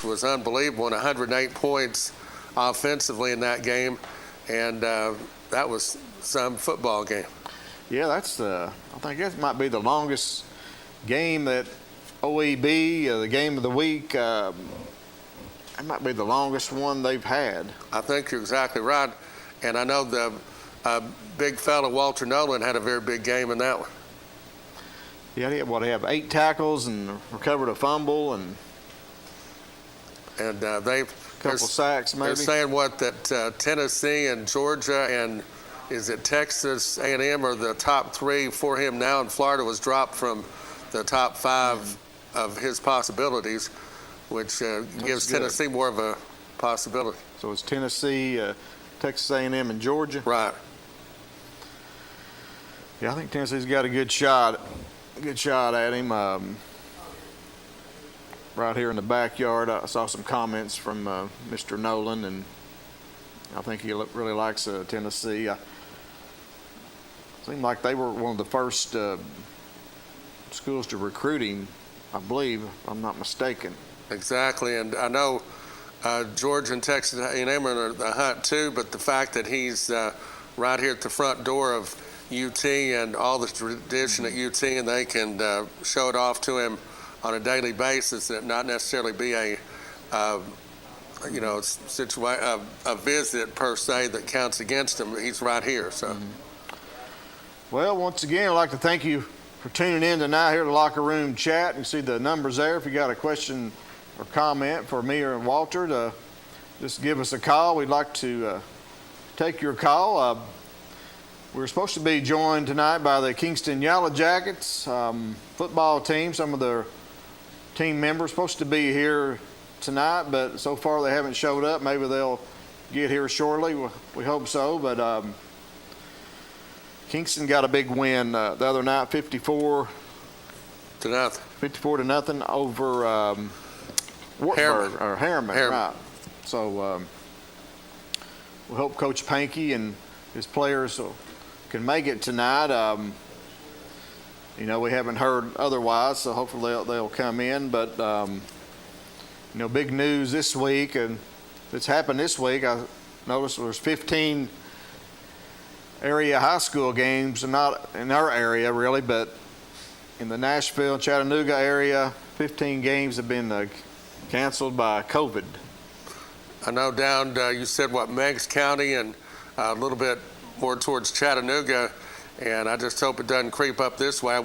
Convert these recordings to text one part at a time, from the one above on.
just was unbelievable, and 108 points offensively in that game, and that was some football game. Yeah, I think that might be the longest game that OEB, the game of the week, that might be the longest one they've had. I think you're exactly right, and I know the big fella Walter Nolan had a very big game in that one. Yeah, he had 8 tackles and recovered a fumble and they've a couple sacks maybe. They're saying that Tennessee and Georgia and is it Texas A&M are the top 3 for him now, and Florida was dropped from the top 5 of his possibilities, which gives Tennessee more of a possibility. So it's Tennessee, Texas A&M, and Georgia. Right. Yeah, I think Tennessee's got a good shot at him. Right here in the backyard, I saw some comments from Mr. Nolan, and I think he really likes Tennessee. Seemed like they were one of the first schools to recruit him, I believe, if I'm not mistaken. Exactly, and I know Georgia and Texas A&M are in the hunt too, but the fact that he's right here at the front door of UT and all the tradition at UT, and they can show it off to him on a daily basis, and not necessarily be a visit per se that counts against him. He's right here, so. Mm-hmm. Well, once again, I'd like to thank you for tuning in tonight here at the Locker Room Chat. You see the numbers there. If you got a question or comment for me or Walter, just give us a call. We'd like to take your call. We're supposed to be joined tonight by the Kingston Yellow Jackets football team. Some of their team members supposed to be here tonight, but so far they haven't showed up. Maybe they'll get here shortly. We hope so. But Kingston got a big win the other night, 54 to nothing over Harriman. Right. So we hope Coach Pinkey and his players can make it tonight. We haven't heard otherwise, so hopefully they'll come in. But big news this week, and it's happened this week. I noticed there's 15 area high school games, not in our area really, but in the Nashville, Chattanooga area, 15 games have been canceled by COVID. I know down, you said Meigs County and a little bit more towards Chattanooga, and I just hope it doesn't creep up this way. I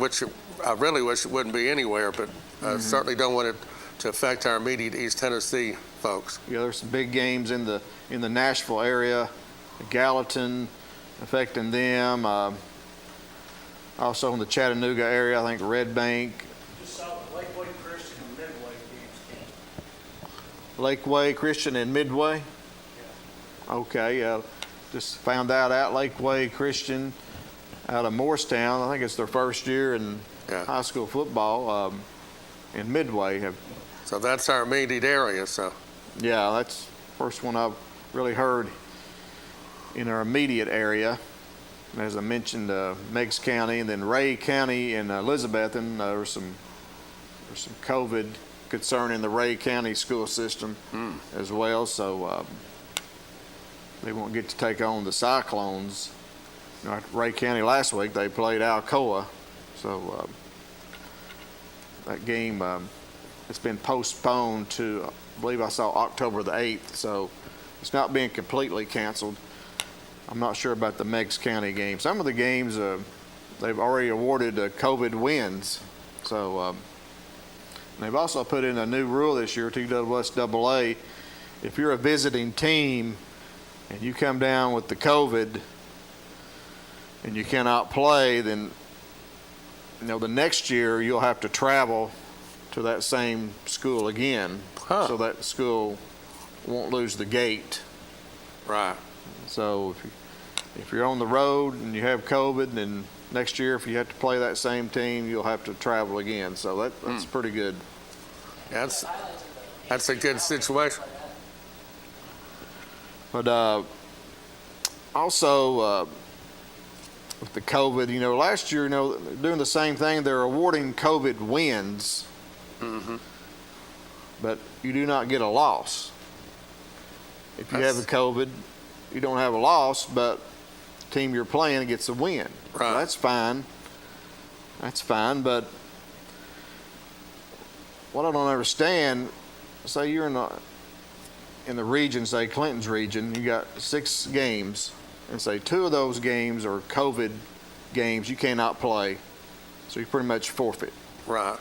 really wish it wouldn't be anywhere, but certainly don't want it to affect our immediate East Tennessee folks. Yeah, there's some big games in the Nashville area, Gallatin affecting them. Also in the Chattanooga area, I think Red Bank. Just saw the Lakeway Christian and Midway games canceled. Lakeway Christian and Midway? Yeah. Okay, just found that out. Lakeway Christian out of Morristown. I think it's their first year in high school football. In Midway. So that's our immediate area, so. Yeah, that's the first one I've really heard in our immediate area. And as I mentioned, Meigs County and then Ray County and Elizabethton, there's some COVID concern in the Ray County school system as well. So they won't get to take on the Cyclones. At Ray County last week, they played Alcoa. So that game, it's been postponed to, I believe I saw October the 8th. So it's not being completely canceled. I'm not sure about the Meigs County game. Some of the games, they've already awarded COVID wins. So they've also put in a new rule this year, TWSAA. If you're a visiting team and you come down with the COVID and you cannot play, then the next year you'll have to travel to that same school again. So that school won't lose the gate. Right. So if you're on the road and you have COVID, then next year if you have to play that same team, you'll have to travel again. So that's pretty good. That's a good situation. But also with the COVID, last year, doing the same thing, they're awarding COVID wins. but you do not get a loss. If you have a COVID, you don't have a loss, but the team you're playing gets a win. Right. So that's fine. That's fine, but what I don't understand, say you're in the region, say Clinton's region, you got 6 games, and say 2 of those games are COVID games you cannot play, so you pretty much forfeit. Right.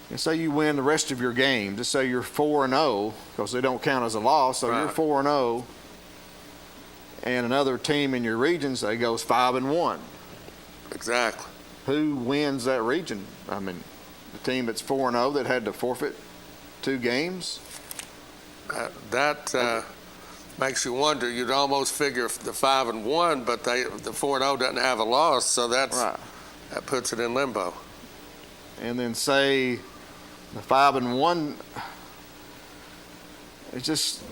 And say you win the rest of your games. Just say you're 4-0, because they don't count as a loss, so you're Right. 4-0, and another team in your region, say, goes 5-1. Exactly. Who wins that region? I mean, the team that's 4-0 that had to forfeit 2 games? That makes you wonder. You'd almost figure the 5-1, but the 4-0 doesn't have a loss, so that puts it in limbo. And then say the 5-1, it's just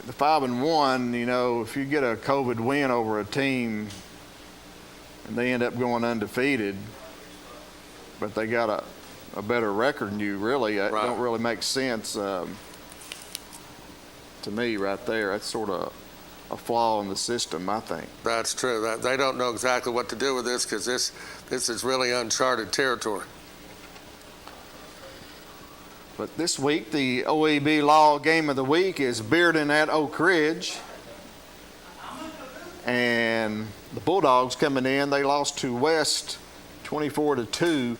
the 5-1. You know, if you get a COVID win over a team and they end up going undefeated, but they got a better record than you, really, it don't really make sense. To me, right there, that's sort of a flaw in the system, I think. That's true. They don't know exactly what to do with this, because this is really uncharted territory. But this week, the OEB Law Game of the Week is Bearden at Oak Ridge. And the Bulldogs coming in, they lost to West 24-2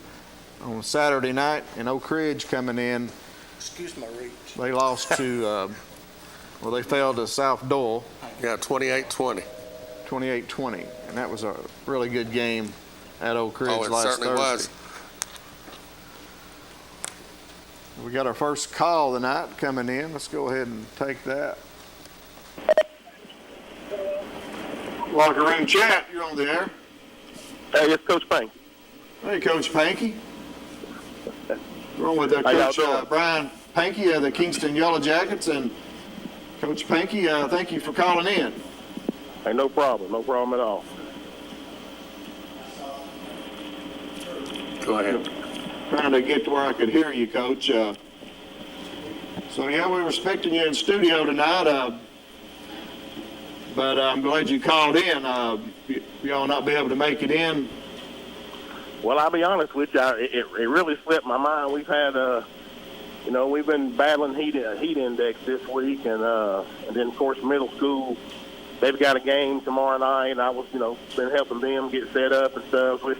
on Saturday night. And Oak Ridge coming in, Excuse my reach. they lost to, they fell to South Doyle. Yeah, 28-20. 28-20. And that was a really good game at Oak Ridge Oh, it last certainly Thursday. was. We got our first call tonight coming in. Let's go ahead and take that. Locker room chat, you're on the air. Hey, it's Coach Pinkey. Hey, Coach Pinkey. We're on with How y'all Coach doing? Brian Pinkey of the Kingston Yellow Jackets. And Coach Pinkey, thank you for calling in. Hey, no problem at all. Go ahead. Trying to get to where I could hear you, Coach. So, yeah, we were expecting you in studio tonight, but I'm glad you called in. Y'all not be able to make it in. Well, I'll be honest with you, it really slipped my mind. We've had, we've been battling heat index this week, and then, of course, middle school, they've got a game tomorrow night, and I was, been helping them get set up and stuff. So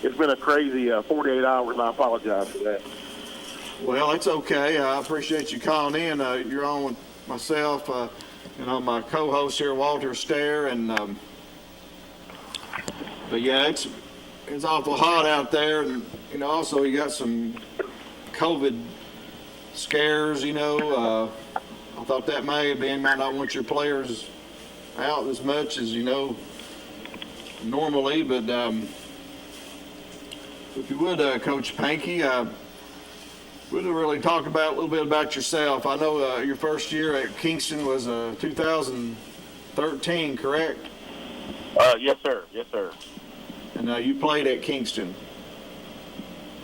it's been a crazy 48 hours, and I apologize for that. Well, it's okay. I appreciate you calling in. You're on with myself, my co-host here, Walter Stair, and but yeah, it's awful hot out there, and also you got some COVID scares. I thought that might not want your players out as much as normally, but if you would, Coach Pinkey, we'd really talk about a little bit about yourself. I know your first year at Kingston was 2013, correct? Yes, sir. And you played at Kingston.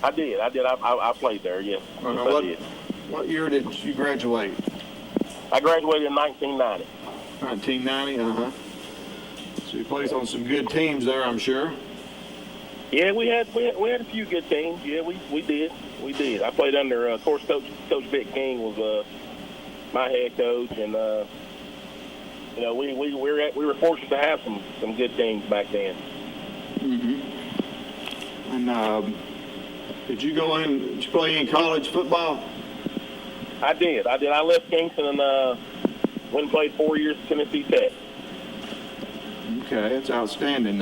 I did. I played there, yes. Yes, I did. What year did you graduate? I graduated in 1990. 1990, So you played on some good teams there, I'm sure. Yeah, we had a few good teams. Yeah, we did. I played under, of course, Coach Vic King was my head coach, and we were fortunate to have some good teams back then. And did you play in college football? I did. I left Kingston and went and played 4 years at Tennessee Tech. Okay, that's outstanding.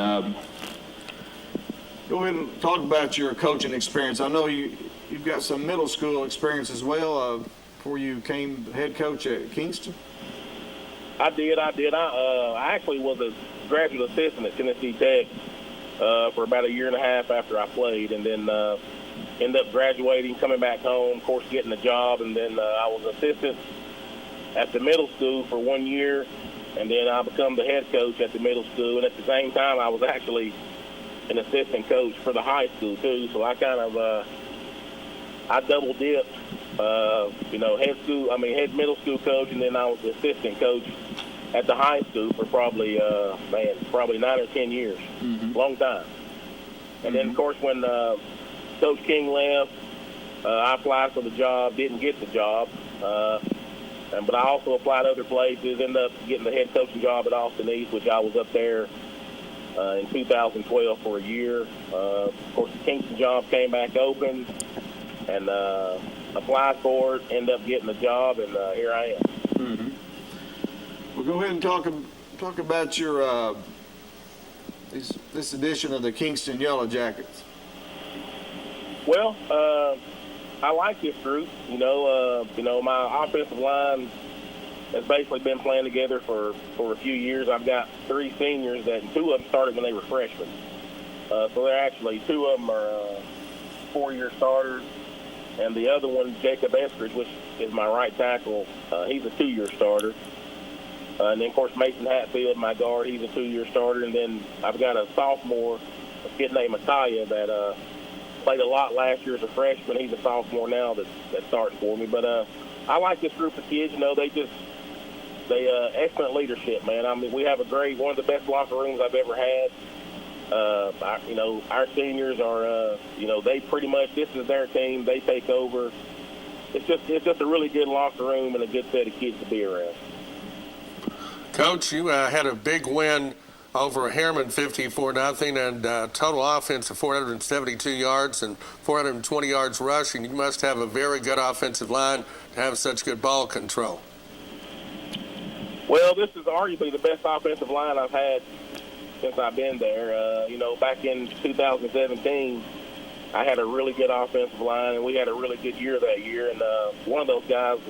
Go ahead and talk about your coaching experience. I know you've got some middle school experience as well before you became head coach at Kingston. I did. I actually was a graduate assistant at Tennessee Tech for about a year and a half after I played, and then ended up graduating, coming back home, of course, getting a job, and then I was assistant at the middle school for 1 year, and then I become the head coach at the middle school, and at the same time I was actually an assistant coach for the high school too. So I kind of I double dipped. Head middle school coach, and then I was the assistant coach at the high school for probably 9 or 10 years, long time. And then, of course, when Coach King left, I applied for the job, didn't get the job. But I also applied other places, ended up getting the head coaching job at Austin East, which I was up there in 2012 for a year. Of course, the Kingston job came back open, and applied for it, ended up getting the job, and here I am. Mm-hmm. Well, go ahead and talk about your this edition of the Kingston Yellow Jackets. Well, I like this group. My offensive line has basically been playing together for a few years. I've got 3 seniors and 2 of them started when they were freshmen. So they're actually 2 of them are 4-year starters, and the other one, Jacob Estridge, which is my right tackle, he's a 2-year starter. And then, of course, Mason Hatfield, my guard, he's a 2-year starter. And then I've got a sophomore, a kid named Micaiah that played a lot last year as a freshman. He's a sophomore now that's starting for me. But I like this group of kids. They excellent leadership, man. I mean, we have one of the best locker rooms I've ever had. Our seniors are, they pretty much, this is their team. They take over. It's just a really good locker room and a good set of kids to be around. Coach, you had a big win over Harriman, 54-0, and total offense of 472 yards and 420 yards rushing. You must have a very good offensive line to have such good ball control. Well, this is arguably the best offensive line I've had since I've been there. Back in 2017, I had a really good offensive line, and we had a really good year that year. And one of those guys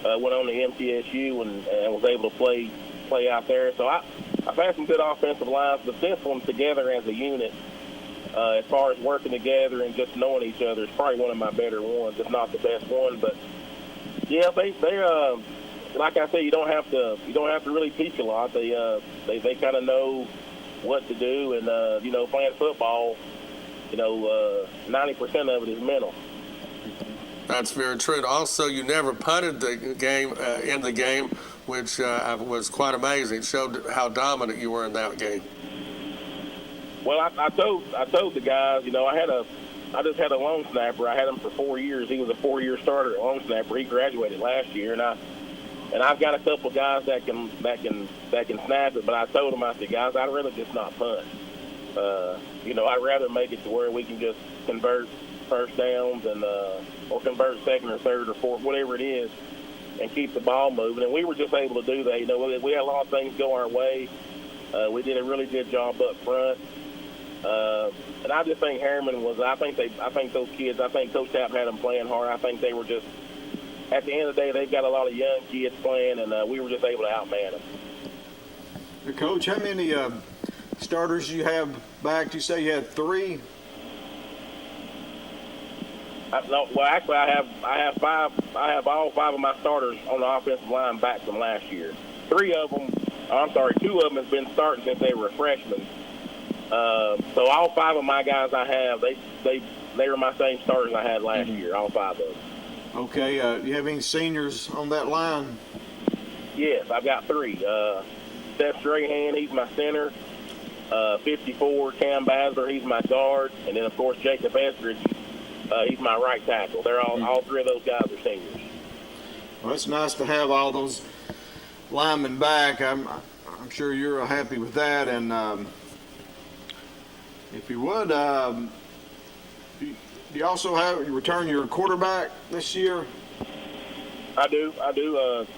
went on to MTSU and was able to play out there. So I've had some good offensive lines, but this one together as a unit, as far as working together and just knowing each other, is probably one of my better ones, if not the best one. But yeah, they like I said, you don't have to really teach a lot. They kind of know what to do, and playing football, 90% of it is mental. That's very true. Also, you never punted the game in the game, which was quite amazing. It showed how dominant you were in that game. Well, I told the guys, I just had a long snapper. I had him for 4 years. He was a 4-year starter at long snapper. He graduated last year, and I've got a couple guys that can snap it. But I told them, I said, guys, I'd rather just not punt. I'd rather make it to where we can just convert first downs and or convert second or third or fourth, whatever it is, and keep the ball moving. And we were just able to do that. We had a lot of things go our way. We did a really good job up front. And I just think Harriman was. I think those kids. I think Coach Tapp had them playing hard. I think they were just. At the end of the day, they've got a lot of young kids playing, and we were just able to outman them. Coach, how many starters you have back? You say you had 3. Actually, I have 5. I have all 5 of my starters on the offensive line back from last year. 2 of them has been starting since they were freshmen. So all 5 of my guys I have, they were my same starters I had last year. All 5 of them. Okay. You have any seniors on that line? Yes, I've got 3. Seth Strahan, he's my center. 54, Cam Basler, he's my guard, and then of course Jacob Estridge. He's my right tackle. They're all 3 of those guys are seniors. Well, it's nice to have all those linemen back. I'm sure you're happy with that. And if you would, do you also return your quarterback this year? I do.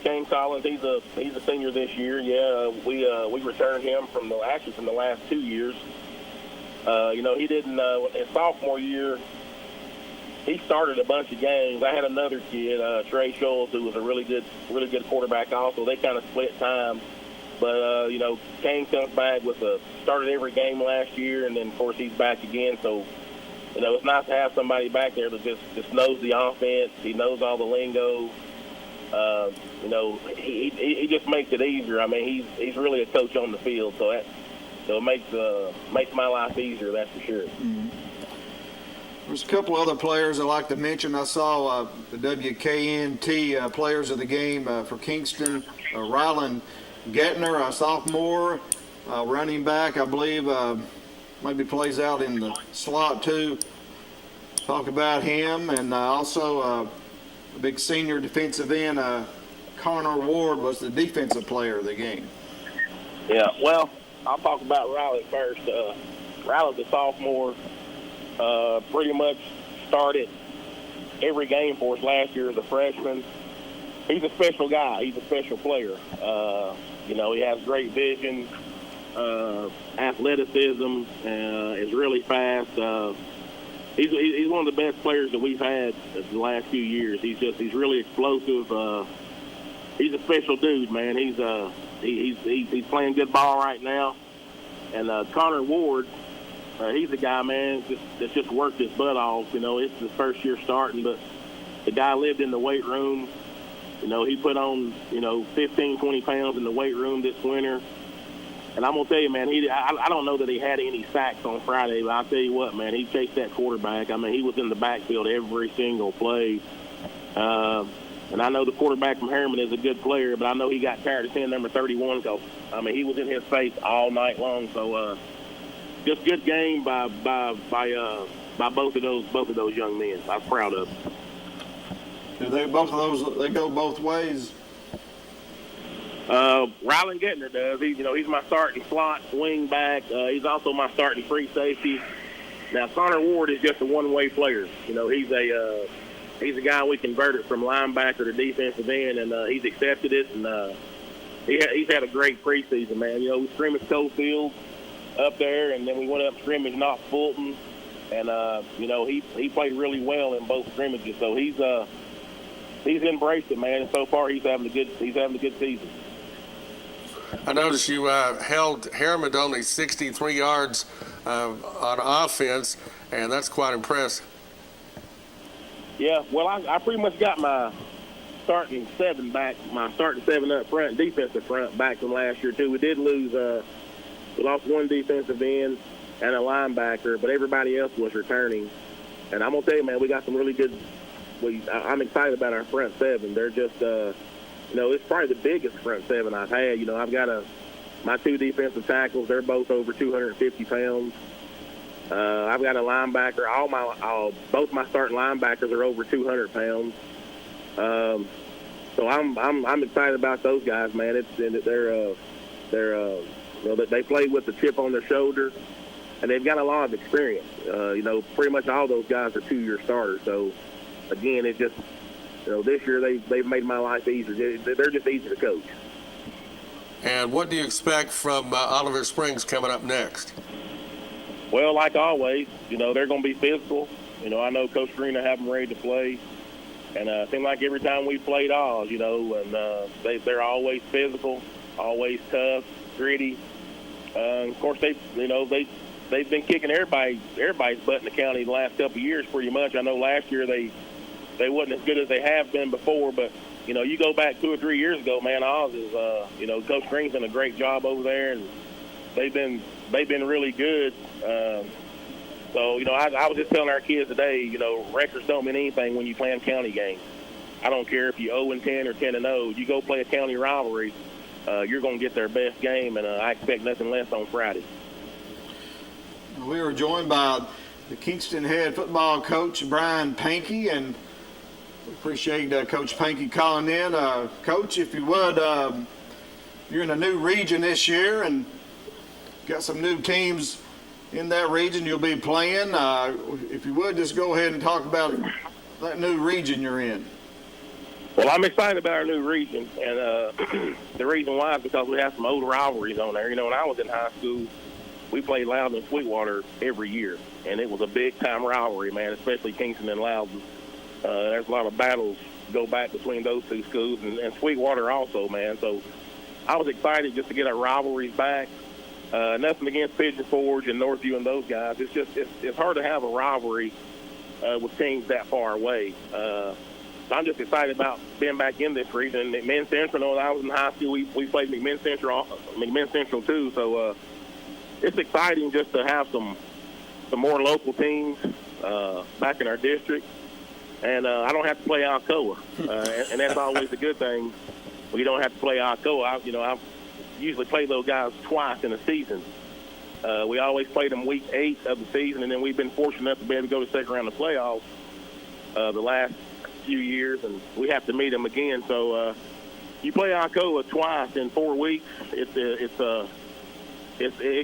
Kane Collins, he's a senior this year. Yeah, we returned him from the last 2 years. He didn't his sophomore year. He started a bunch of games. I had another kid, Trey Schultz, who was a really good quarterback also. They kind of split time. But, Kane comes back started every game last year, and then, of course, he's back again. So, it's nice to have somebody back there that just knows the offense. He knows all the lingo. He just makes it easier. I mean, he's really a coach on the field, so it makes my life easier, that's for sure. Mm-hmm. There's a couple other players I'd like to mention. I saw the WKNT players of the game for Kingston. Rylan Gettner, a sophomore, running back, I believe, maybe plays out in the slot too. Talk about him. And also a big senior defensive end, Connor Ward, was the defensive player of the game. Yeah, well, I'll talk about Riley first. Riley's a sophomore. Pretty much started every game for us last year as a freshman. He's a special guy. He's a special player. He has great vision, athleticism, is really fast. He's one of the best players that we've had the last few years. He's really explosive. He's a special dude, man. He's playing good ball right now. And Connor Ward, he's a guy, man, that's just worked his butt off. It's his first year starting, but the guy lived in the weight room. He put on, 15, 20 pounds in the weight room this winter. And I'm going to tell you, man, I don't know that he had any sacks on Friday, but I'll tell you what, man, he chased that quarterback. I mean, he was in the backfield every single play. And I know the quarterback from Harriman is a good player, but I know he got tired of seeing number 31 because, he was in his face all night long. So just good game by both of those young men. I was proud of them. They go both ways. Rylan Gettner does. He's my starting slot wing back. He's also my starting free safety. Now Connor Ward is just a one-way player. He's a guy we converted from linebacker to defensive end, and he's accepted it. And he's had a great preseason, man. We scrimmaged Cofield up there, and then we went up scrimmage Knox Fulton, and he played really well in both scrimmages. So he's embraced it, man. And so far he's having a good season. I noticed you held Harriman to only 63 yards on offense, and that's quite impressive. Yeah, well, I pretty much got my starting seven up front, defensive front back from last year, too. We did lose, we lost one defensive end and a linebacker, but everybody else was returning. And I'm going to tell you, man, we got some really good I'm excited about our front seven. They're just, it's probably the biggest front seven I've had. I've got my two defensive tackles. They're both over 250 pounds. I've got a linebacker. Both my starting linebackers are over 200 pounds. So I'm excited about those guys, man. They play with the chip on their shoulder, and they've got a lot of experience. Pretty much all those guys are 2-year starters. So again, it's just this year they've made my life easier. They're just easy to coach. And what do you expect from Oliver Springs coming up next? Well, like always, they're going to be physical. I know Coach Green will have them ready to play. And it seems like every time we played Oz, and they're always physical, always tough, gritty. Of course, they've been kicking everybody's butt in the county the last couple of years pretty much. I know last year they wasn't as good as they have been before, but, you go back 2 or 3 years ago, man, Oz is, Coach Green's done a great job over there, and they've been really good. So, I was just telling our kids today, records don't mean anything when you play in county games. I don't care if you're 0-10 or 10-0. You go play a county rivalry, you're going to get their best game, and I expect nothing less on Friday. We were joined by the Kingston head football coach, Brian Pinkey, and we appreciate Coach Pinkey calling in. Coach, if you would, you're in a new region this year and got some new teams in that region you'll be playing. If you would, just go ahead and talk about that new region you're in. Well, I'm excited about our new region, and the reason why is because we have some old rivalries on there. When I was in high school, we played Loudon and Sweetwater every year, and it was a big-time rivalry, man, especially Kingston and Loudon. There's a lot of battles go back between those two schools, and Sweetwater also, man. So I was excited just to get our rivalries back. Nothing against Pigeon Forge and Northview and those guys. It's just it's hard to have a rivalry with teams that far away. So I'm just excited about being back in this region. McMinn Central, when I was in high school, we played McMinn Central too. So it's exciting just to have some more local teams back in our district, and I don't have to play Alcoa, and that's always a good thing. We don't have to play Alcoa. I usually play those guys twice in a season. We always play them week 8 of the season, and then we've been fortunate enough to be able to go to the second round of playoffs the last few years, and we have to meet them again. So you play Alcoa twice in 4 weeks. It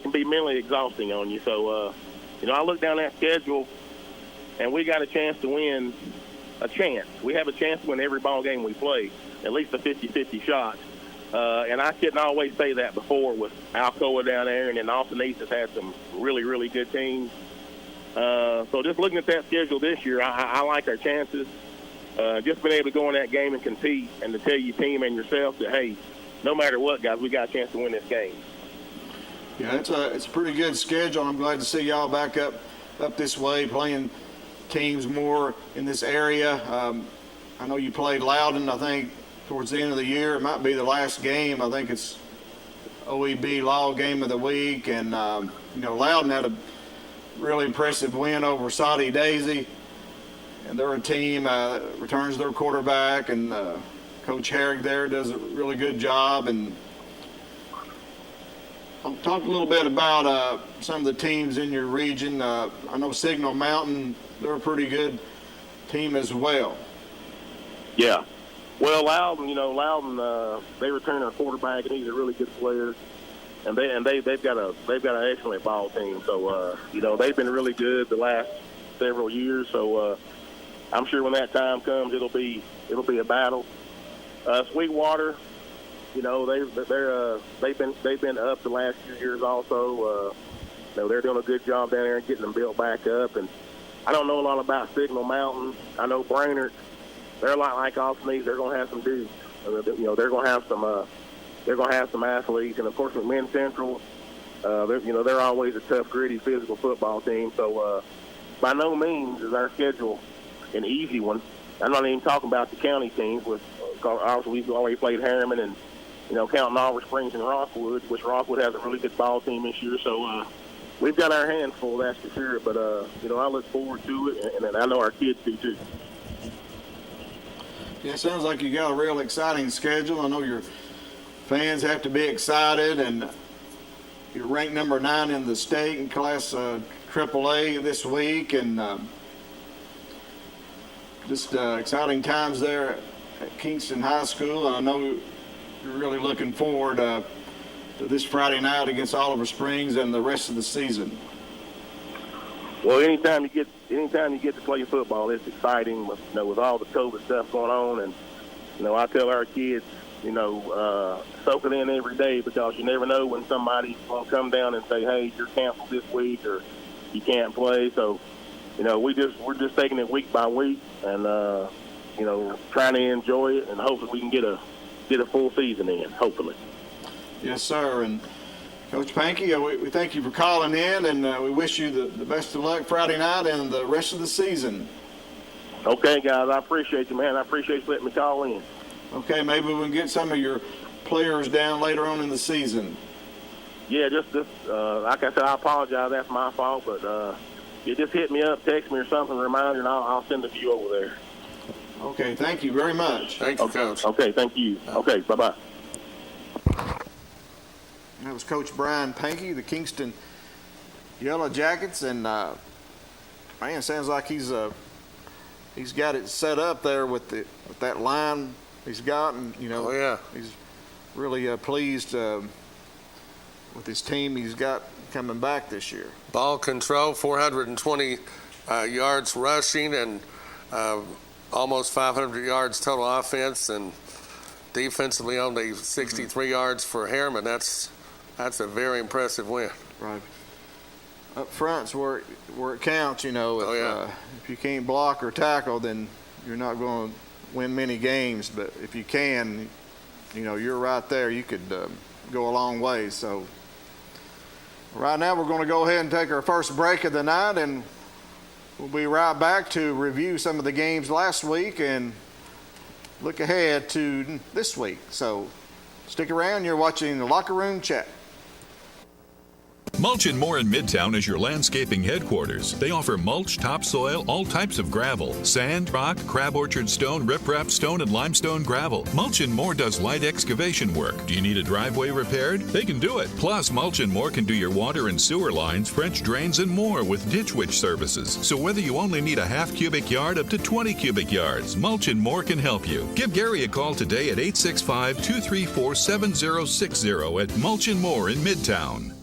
can be mentally exhausting on you. So I look down that schedule, and we got a chance to win. We have a chance to win every ball game we play, at least a 50-50 shot. And I couldn't always say that before with Alcoa down there, and then Austin East has had some really, really good teams. So just looking at that schedule this year, I like our chances. Just being able to go in that game and compete and to tell your team and yourself that, hey, no matter what, guys, we got a chance to win this game. Yeah, it's a pretty good schedule. I'm glad to see y'all back up this way, playing teams more in this area. I know you played Loudon, I think, towards the end of the year. It might be the last game. I think it's OEB Law Game of the Week. And, Loudon had a really impressive win over Saudi Daisy. And they're a team that returns their quarterback. And Coach Herrick there does a really good job. And I'll talk a little bit about some of the teams in your region. I know Signal Mountain, they're a pretty good team as well. Yeah. Well, Loudon, they return their quarterback, and he's a really good player, and they've got an excellent ball team. So they've been really good the last several years. So I'm sure when that time comes, it'll be a battle. Sweetwater, they've been up the last few years also. They're doing a good job down there and getting them built back up. And I don't know a lot about Signal Mountain. I know Brainerd. They're a lot like Austin East. They're going to have some dudes. They're going to have some. They're going to have some athletes, and of course, McMinn Central. They're always a tough, gritty, physical football team. So, by no means is our schedule an easy one. I'm not even talking about the county teams. Obviously, we've already played Harriman and counting Oliver Springs and Brockwood, which Brockwood has a really good ball team this year. So, we've got our hands full, that's for sure. But I look forward to it, and I know our kids do too. Yeah, it sounds like you got a real exciting schedule. I know your fans have to be excited, and you're ranked number 9 in the state in Class AAA this week, and just exciting times there at Kingston High School. I know you're really looking forward to this Friday night against Oliver Springs and the rest of the season. Well, anytime you get to play football, it's exciting with all the COVID stuff going on. And I tell our kids, soak it in every day, because you never know when somebody will come down and say, hey, you're canceled this week or you can't play. So, we're just taking it week by week and trying to enjoy it, and hopefully we can get a full season in. Hopefully. Yes, sir. And Coach Pinkey, we thank you for calling in, and we wish you the best of luck Friday night and the rest of the season. Okay, guys, I appreciate you, man. I appreciate you letting me call in. Okay, maybe we can get some of your players down later on in the season. Yeah, just like I said, I apologize. That's my fault, but you just hit me up, text me or something, reminder, and I'll send a few over there. Okay, thank you very much. Thank you, Coach. Okay, thank you. Okay, bye-bye. That was Coach Brian Pinkey, the Kingston Yellow Jackets, and man, sounds like he's got it set up there with that line he's got, and Oh, yeah. he's really pleased with his team he's got coming back this year. Ball control, 420 yards rushing, and almost 500 yards total offense, and defensively only 63 yards for Harriman. That's a very impressive win. Right. Up front's where it counts, If, if you can't block or tackle, then you're not going to win many games. But if you can, you're right there. You could go a long way. So right now we're going to go ahead and take our first break of the night, and we'll be right back to review some of the games last week and look ahead to this week. So stick around. You're watching the Locker Room Chat. Mulch & More in Midtown is your landscaping headquarters. They offer mulch, topsoil, all types of gravel, sand, rock, crab orchard stone, riprap stone, and limestone gravel. Mulch & More does light excavation work. Do you need a driveway repaired? They can do it. Plus, Mulch & More can do your water and sewer lines, French drains, and more with Ditch Witch services. So whether you only need a half cubic yard up to 20 cubic yards, Mulch & More can help you. Give Gary a call today at 865-234-7060 at Mulch & More in Midtown.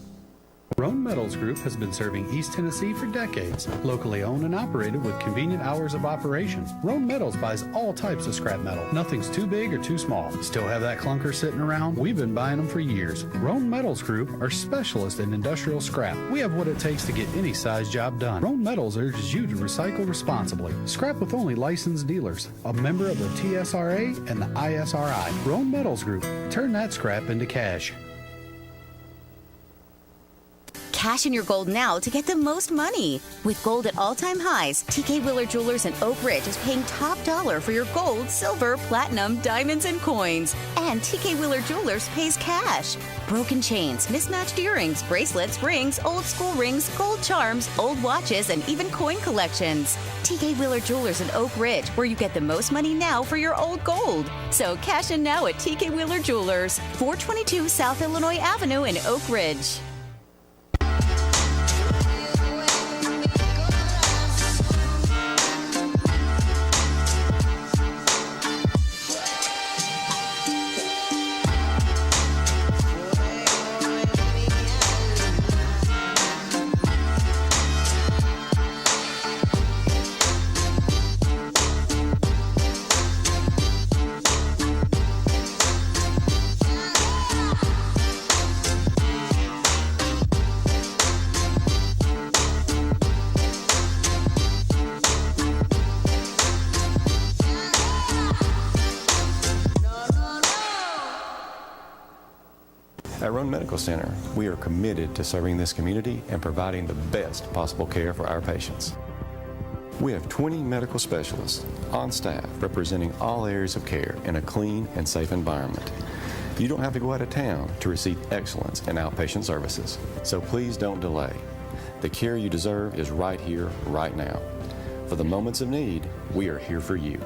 Roan Metals Group has been serving East Tennessee for decades. Locally owned and operated with convenient hours of operation. Roan Metals buys all types of scrap metal. Nothing's too big or too small. Still have that clunker sitting around? We've been buying them for years. Roan Metals Group are specialists in industrial scrap. We have what it takes to get any size job done. Roan Metals urges you to recycle responsibly. Scrap with only licensed dealers. A member of the TSRA and the ISRI. Roan Metals Group. Turn that scrap into cash. Cash in your gold now to get the most money. With gold at all-time highs, TK Wheeler Jewelers in Oak Ridge is paying top dollar for your gold, silver, platinum, diamonds, and coins. And TK Wheeler Jewelers pays cash. Broken chains, mismatched earrings, bracelets, rings, old school rings, gold charms, old watches, and even coin collections. TK Wheeler Jewelers in Oak Ridge, where you get the most money now for your old gold. So cash in now at TK Wheeler Jewelers, 422 South Illinois Avenue in Oak Ridge. At Roan Medical Center, we are committed to serving this community and providing the best possible care for our patients. We have 20 medical specialists on staff representing all areas of care in a clean and safe environment. You don't have to go out of town to receive excellence in outpatient services, so please don't delay. The care you deserve is right here, right now. For the moments of need, we are here for you.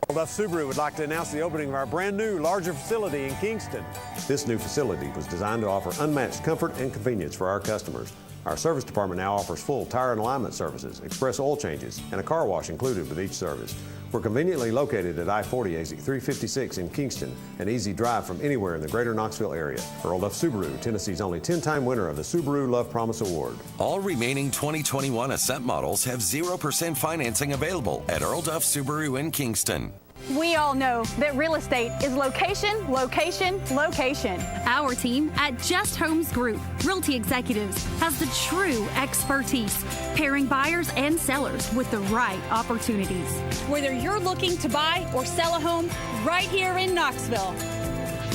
Duff Subaru would like to announce the opening of our brand new, larger facility in Kingston. This new facility was designed to offer unmatched comfort and convenience for our customers. Our service department now offers full tire and alignment services, express oil changes, and a car wash included with each service. We're conveniently located at I-40 exit 356 in Kingston, an easy drive from anywhere in the greater Knoxville area. Earl Duff Subaru, Tennessee's only 10-time winner of the Subaru Love Promise Award. All remaining 2021 Ascent models have 0% financing available at Earl Duff Subaru in Kingston. We all know that real estate is location, location, location. Our team at Just Homes Group, Realty Executives, has the true expertise, pairing buyers and sellers with the right opportunities. Whether you're looking to buy or sell a home right here in Knoxville,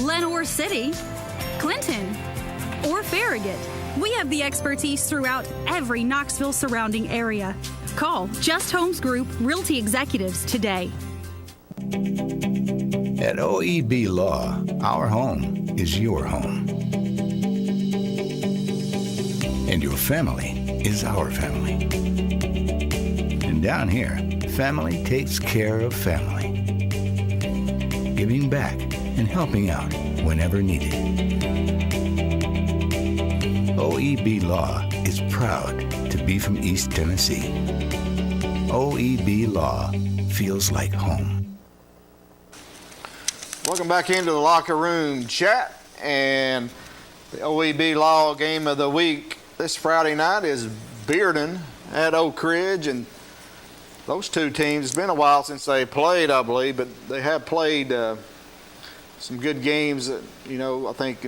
Lenoir City, Clinton, or Farragut, we have the expertise throughout every Knoxville surrounding area. Call Just Homes Group Realty Executives today. At OEB Law, our home is your home. And your family is our family. And down here, family takes care of family. Giving back and helping out whenever needed. OEB Law is proud to be from East Tennessee. OEB Law feels like home. Welcome back into the locker room chat, and the OEB Law game of the week this Friday night is Bearden at Oak Ridge, and those two teams, it's been a while since they played, I believe, but they have played some good games, I think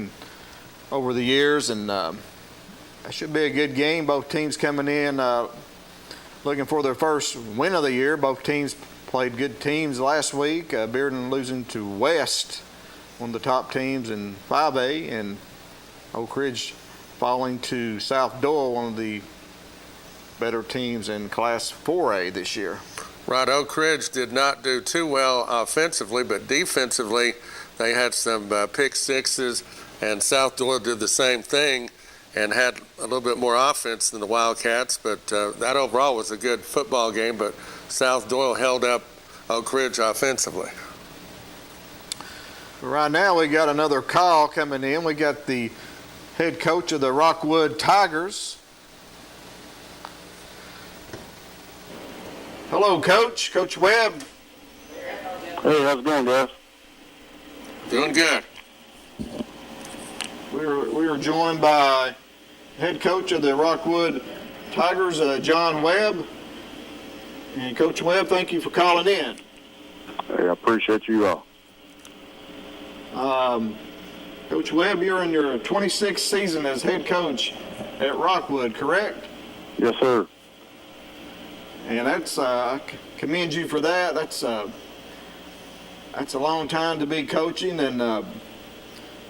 over the years, and it should be a good game. Both teams coming in looking for their first win of the year. Both teams played good teams last week. Bearden losing to West, one of the top teams in 5A, and Oak Ridge falling to South Doyle, one of the better teams in Class 4A this year. Right, Oak Ridge did not do too well offensively, but defensively They had some pick sixes, and South Doyle did the same thing and had a little bit more offense than the Wildcats. But that overall was a good football game, but South Doyle held up Oak Ridge offensively. Right now we got another call coming in. We got the head coach of the Brockwood Tigers. Hello, Coach. Coach Webb. Hey, how's it going, guys? Doing good. We are joined by head coach of the Brockwood Tigers, John Webb. And Coach Webb, thank you for calling in. Hey, I appreciate you all. Coach Webb, you're in your 26th season as head coach at Brockwood, correct? Yes, sir. And that's I commend you for that. That's a long time to be coaching, and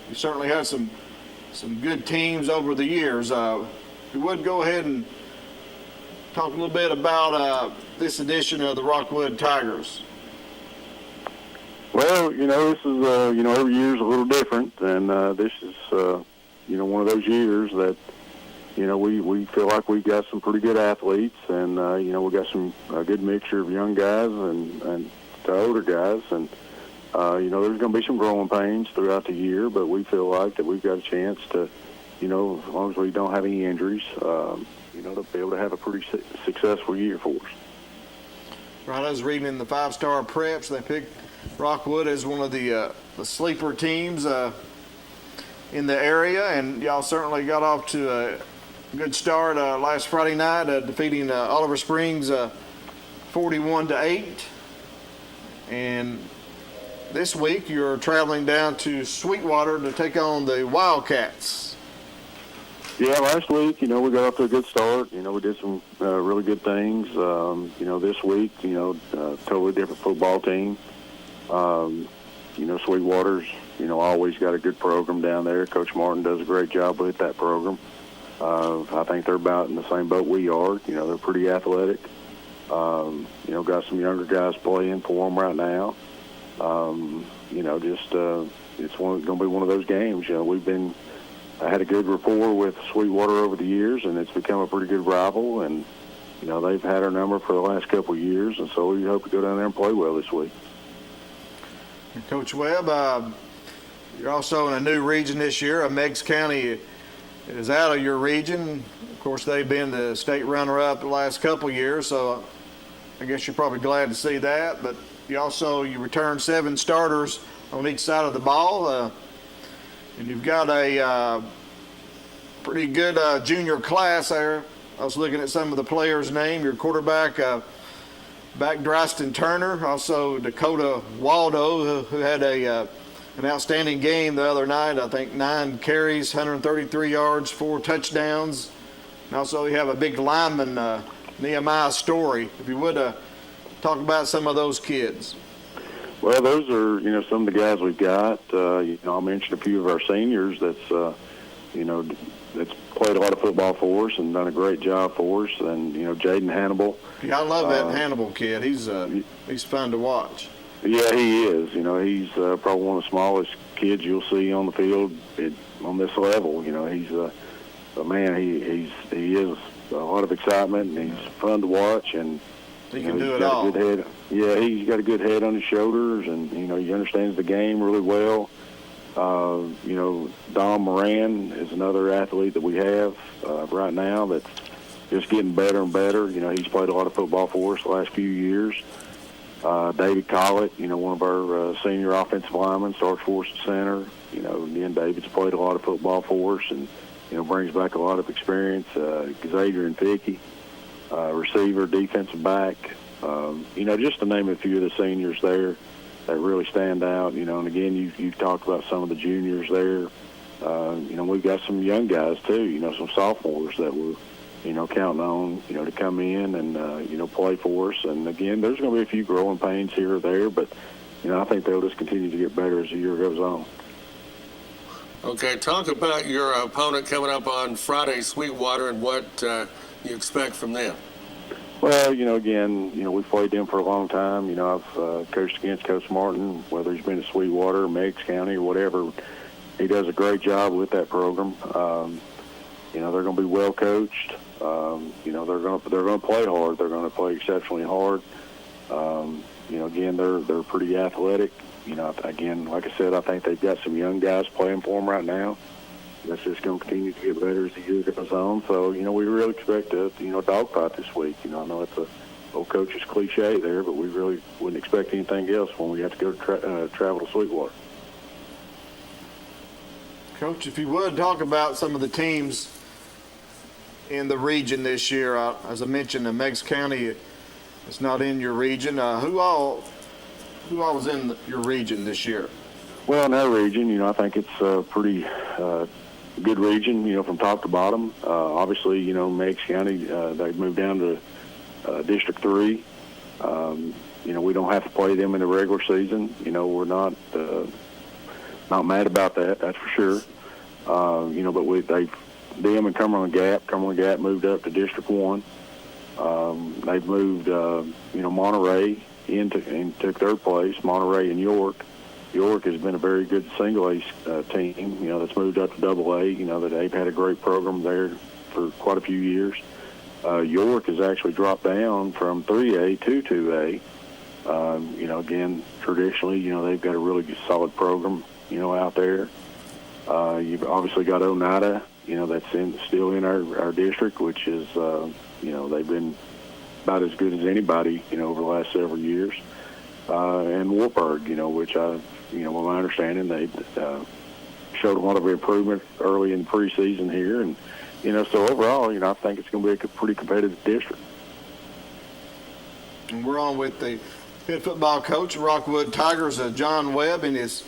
you certainly had some good teams over the years. If you would go ahead and talk a little bit about this edition of the Brockwood Tigers. Well, this is every year's a little different, and this is one of those years that we feel like we got some pretty good athletes, and we got a good mixture of young guys and to older guys, and there's going to be some growing pains throughout the year, but we feel like that we've got a chance to, as long as we don't have any injuries, to be able to have a pretty successful year for us. Right, I was reading in the 5-star preps, they picked Brockwood as one of the sleeper teams in the area, and y'all certainly got off to a good start last Friday night, defeating Oliver Springs 41-8. And this week you're traveling down to Sweetwater to take on the Wildcats. Yeah, last week, we got off to a good start. We did some really good things. This week, totally different football team. Sweetwater's, always got a good program down there. Coach Martin does a great job with that program. I think they're about in the same boat we are. They're pretty athletic. Got some younger guys playing for them right now. It's going to be one of those games. I had a good rapport with Sweetwater over the years, and it's become a pretty good rival. And they've had our number for the last couple of years, and so we hope to go down there and play well this week. And Coach Webb, you're also in a new region this year. Meigs County is out of your region. Of course, they've been the state runner-up the last couple of years, so I guess you're probably glad to see that. But you returned 7 starters on each side of the ball, and you've got a pretty good junior class there. I was looking at some of the players' names. Your quarterback, Dryston Turner, also Dakota Waldo, who had an outstanding game the other night. I think 9 carries, 133 yards, 4 touchdowns. And also you have a big lineman, Nehemiah Story. If you would talk about some of those kids. Well, those are, some of the guys we've got. I'll mention a few of our seniors that's played a lot of football for us and done a great job for us. And, Jayden Hannibal. Yeah, I love that Hannibal kid. He's fun to watch. Yeah, he is. He's probably one of the smallest kids you'll see on the field on this level. He's a man. He is a lot of excitement, and he's fun to watch. And he can do it all. Good head. Yeah, he's got a good head on his shoulders, and he understands the game really well. Don Moran is another athlete that we have right now that's just getting better and better. He's played a lot of football for us the last few years. David Collett, one of our senior offensive linemen, starts for us at center. Again, David's played a lot of football for us and, brings back a lot of experience. Xavier Pinkey, receiver, defensive back. Just to name a few of the seniors there that really stand out, and again, you've talked about some of the juniors there. We've got some young guys too, some sophomores that we're, counting on, to come in and, play for us. And again, there's going to be a few growing pains here or there, but, I think they'll just continue to get better as the year goes on. Okay, talk about your opponent coming up on Friday, Sweetwater, and what you expect from them. Well, again, we've played them for a long time. I've coached against Coach Martin, whether he's been at Sweetwater, Meigs County, or whatever. He does a great job with that program. They're going to be well coached. They're going to play hard. They're going to play exceptionally hard. Again, they're pretty athletic. Again, like I said, I think they've got some young guys playing for them right now. That's just going to continue to get better as the year goes on. So, we really expect a, dogfight this week. I know it's a old coach's cliche there, but we really wouldn't expect anything else when we have to go to travel to Sweetwater. Coach, if you would talk about some of the teams in the region this year. As I mentioned, Meigs County is not in your region. Who all is in your region this year? Well, in our region, I think it's a pretty good region, from top to bottom. Obviously, Meigs County, they've moved down to District 3. We don't have to play them in the regular season. We're not mad about that, that's for sure. But them and Cumberland Gap moved up to District 1. They've moved, Monterey and took third place, Monterey and York. York has been a very good single-A team, that's moved up to double-A. That they've had a great program there for quite a few years. York has actually dropped down from 3A to 2A. Again, traditionally, they've got a really good, solid program, out there. You've obviously got Oneida, that's still in our district, which is, they've been about as good as anybody, over the last several years. And Wartburg, which with my understanding, they showed a lot of improvement early in the preseason here. And, so overall, I think it's going to be a pretty competitive district. And we're on with the head football coach of Rockwood Tigers, John Webb, in his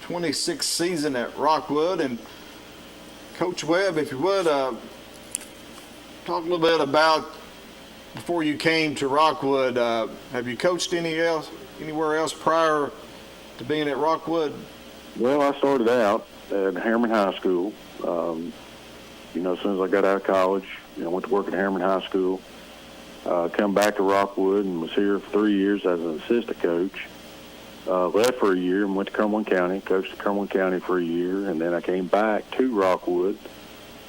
26th season at Rockwood. And Coach Webb, if you would, talk a little bit about before you came to Rockwood. Have you coached anywhere else prior to being at Rockwood? Well, I started out at Harriman High School. As soon as I got out of college, went to work at Harriman High School. Come back to Rockwood and was here for 3 years as an assistant coach. Left for a year and went to Cumberland County, coached at Cumberland County for a year, and then I came back to Rockwood.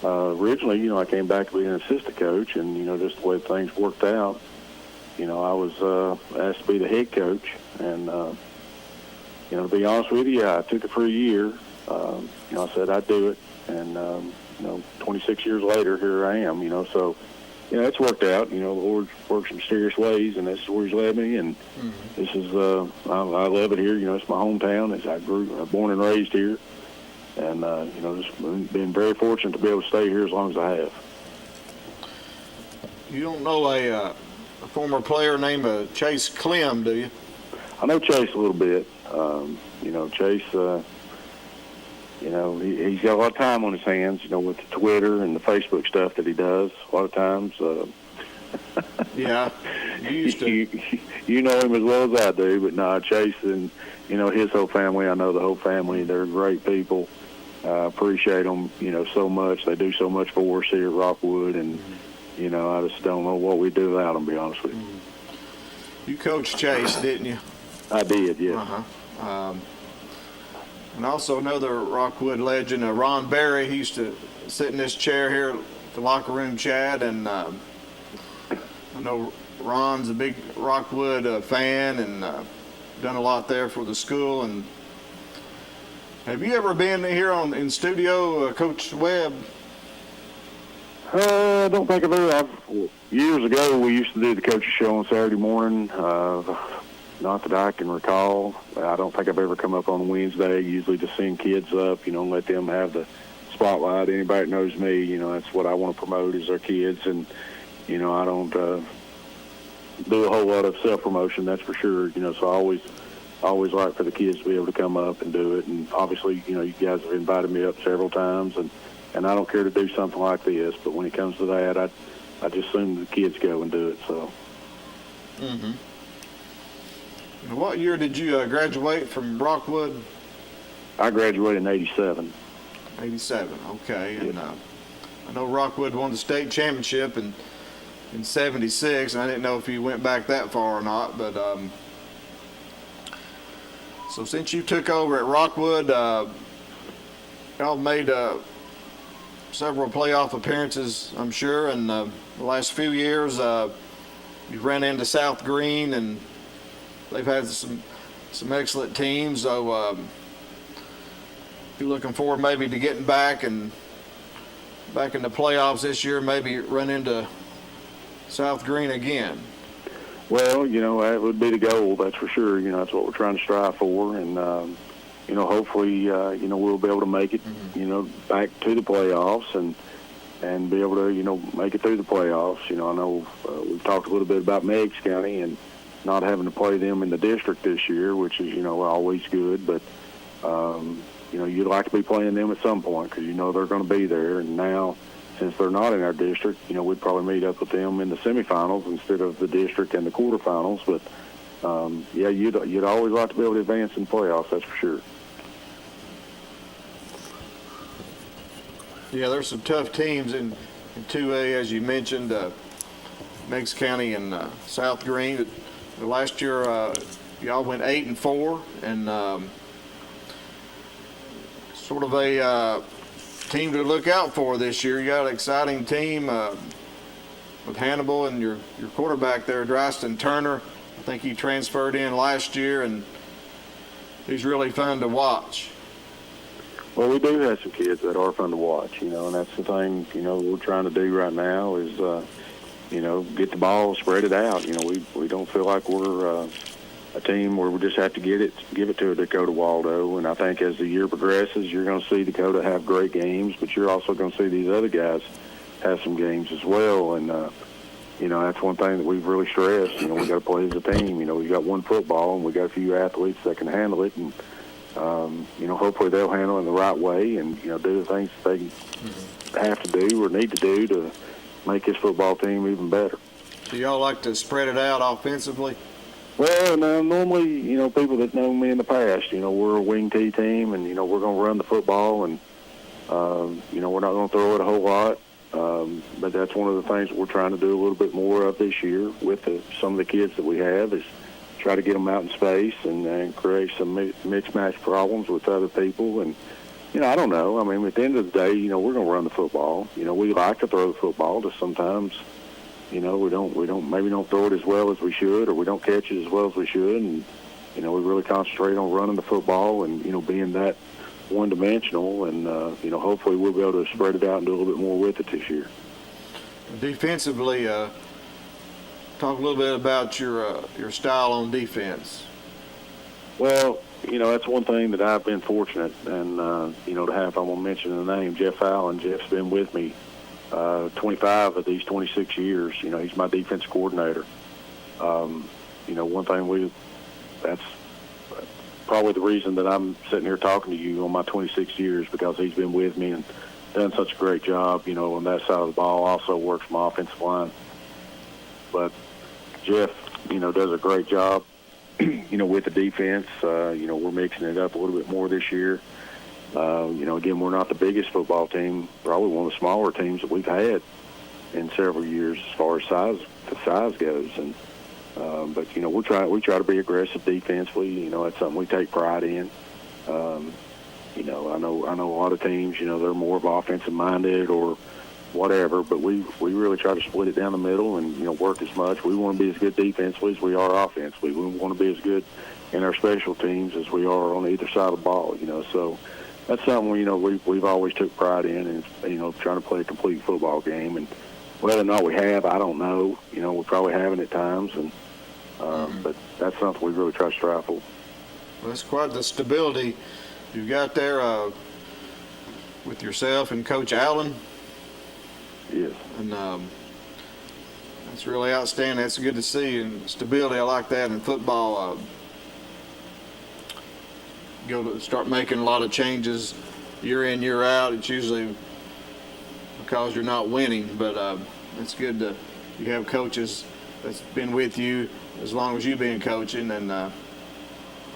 Originally, I came back to be an assistant coach, and, just the way things worked out, I was asked to be the head coach. And, to be honest with you, I took it for a year. I said I'd do it. And, 26 years later, here I am, so, it's worked out. The Lord works in mysterious ways, and this is where He's led me. And this is, I love it here. It's my hometown. I'm born and raised here. And, just been very fortunate to be able to stay here as long as I have. You don't know a former player named Chase Clem, do you? I know Chase a little bit. Chase, he's got a lot of time on his hands, with the Twitter and the Facebook stuff that he does a lot of times. Yeah, you used to. You know him as well as I do, but no, Chase and, his whole family, I know the whole family, they're great people. Appreciate them, so much. They do so much for us here at Rockwood, and, I just don't know what we'd do without them, to be honest with you. You coached Chase, didn't you? I did, yeah. Uh-huh. And also another Rockwood legend, Ron Berry. He used to sit in this chair here at the locker room chat, and I know Ron's a big Rockwood fan and done a lot there for the school. And have you ever been here in studio, Coach Webb? I don't think I've ever. Years ago, we used to do the coach's show on Saturday morning. Not that I can recall. I don't think I've ever come up on Wednesday. Usually just send kids up, let them have the spotlight. Anybody that knows me, that's what I want to promote is our kids. And, I don't do a whole lot of self-promotion, that's for sure. So I always like for the kids to be able to come up and do it. And obviously, you guys have invited me up several times, and I don't care to do something like this. But when it comes to that, I just assume the kids go and do it. So. Mm-hmm. What year did you graduate from Brockwood? I graduated in 87. 87, okay. And I know Rockwood won the state championship in in '76, and I didn't know if you went back that far or not. But so since you took over at Brockwood, y'all made several playoff appearances, I'm sure, and the last few years you've ran into South Green, and they've had some excellent teams. So you're looking forward maybe to getting back in the playoffs this year, maybe run into South Green again. Well, that would be the goal, that's for sure. That's what we're trying to strive for, and hopefully, we'll be able to make it, back to the playoffs and be able to, make it through the playoffs. I know we've talked a little bit about Meigs County and not having to play them in the district this year, which is, always good. But, you'd like to be playing them at some point because they're going to be there. And now, since they're not in our district, we'd probably meet up with them in the semifinals instead of the district and the quarterfinals. But, you'd always like to be able to advance in the playoffs, that's for sure. Yeah, there's some tough teams in 2A, as you mentioned, Meigs County and South Green. Last year, y'all went 8-4, and sort of a team to look out for this year. You got an exciting team with Hannibal and your quarterback there, Dryston Turner. I think he transferred in last year, and he's really fun to watch. Well, we do have some kids that are fun to watch, and that's the thing, we're trying to do right now is, get the ball, spread it out. We don't feel like we're a team where we just have to give it to Dakota Waldo. And I think as the year progresses, you're going to see Dakota have great games, but you're also going to see these other guys have some games as well. And, that's one thing that we've really stressed. We got to play as a team. We got one football, and we got a few athletes that can handle it. And, hopefully they'll handle it in the right way and, do the things that they have to do or need to do to make this football team even better. Do y'all like to spread it out offensively? Well, no, normally, people that know me in the past, we're a wing T team and, we're going to run the football and, we're not going to throw it a whole lot. But that's one of the things that we're trying to do a little bit more of this year with some of the kids that we have is try to get them out in space and create some mix-match problems with other people. And, I don't know. I mean, at the end of the day, we're going to run the football. We like to throw the football, just sometimes, we don't throw it as well as we should, or we don't catch it as well as we should. And, we really concentrate on running the football and, being that one-dimensional. And, hopefully we'll be able to spread it out and do a little bit more with it this year. Defensively, talk a little bit about your style on defense. Well, that's one thing that I've been fortunate and, to have, I'm going to mention the name, Jeff Allen. Jeff's been with me 25 of these 26 years. He's my defense coordinator. One thing that's probably the reason that I'm sitting here talking to you on my 26 years because he's been with me and done such a great job, on that side of the ball. Also works my offensive line. But Jeff, does a great job, with the defense. We're mixing it up a little bit more this year. Again, we're not the biggest football team, probably one of the smaller teams that we've had in several years as far as size goes. And but we try to be aggressive defensively. That's something we take pride in. I know a lot of teams, they're more of offensive minded or whatever, but we really try to split it down the middle and work as much. We want to be as good defensively as we are offensively. We want to be as good in our special teams as we are on either side of the ball. So that's something we've always took pride in, and trying to play a complete football game. And whether or not we have, I don't know. We probably haven't at times, and but that's something we really try to strive for. Well, that's quite the stability you've got there with yourself and Coach Allen. Yes. And that's really outstanding. That's good to see. And stability, I like that in football. Go to start making a lot of changes year in, year out. It's usually because you're not winning, but it's good to you have coaches that's been with you as long as you've been coaching, and I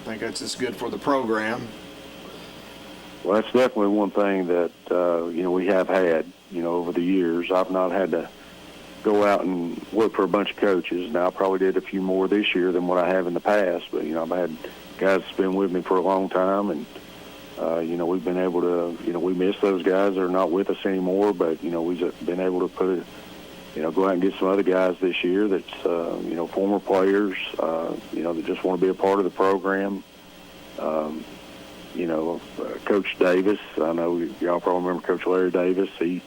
think that's just good for the program. Well, that's definitely one thing that we have had. Over the years, I've not had to go out and look for a bunch of coaches. Now, I probably did a few more this year than what I have in the past, but, I've had guys that's been with me for a long time, and, we've been able to, we miss those guys that are not with us anymore, but, we've been able to put go out and get some other guys this year that's, former players, that just want to be a part of the program. Coach Davis, I know y'all probably remember Coach Larry Davis. He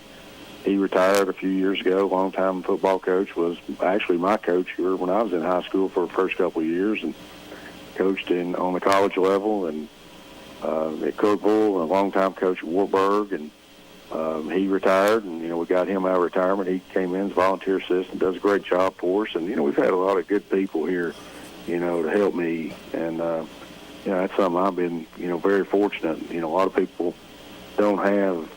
retired a few years ago, longtime football coach, was actually my coach here when I was in high school for the first couple of years, and coached on the college level and at Cookville, and a longtime coach at Wartburg, and he retired, and, we got him out of retirement. He came in as volunteer assistant, does a great job for us, and, we've had a lot of good people here, to help me, and, that's something I've been, very fortunate. A lot of people don't have,